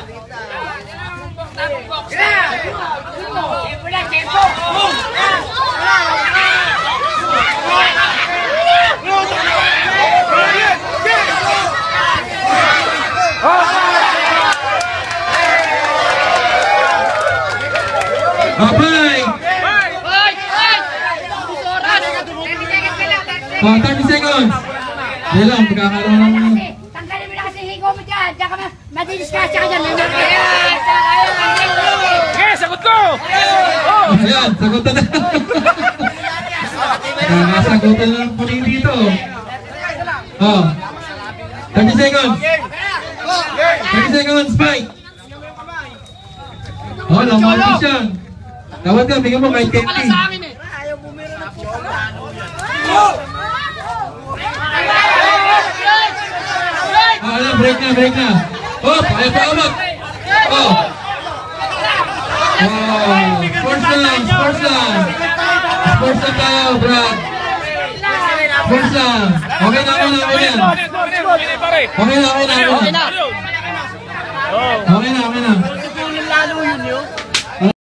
Okay. 30 seconds. Dahil lang, pagkakaroon ng... Tanggalin mo na kasi higo mo dyan. Diyan ka madidiskasya ka dyan. Okay, sagot ko! Ayan, sagutan na. Sagutan na ng puli dito. 30 seconds. 30 seconds, Spike. Lamantis yan. Tawad ka, bigyan mo kahit 50. Break na. Ayaw pa abot. Sports lang tayo, Brad. Sports lang. Okay na. Okay na.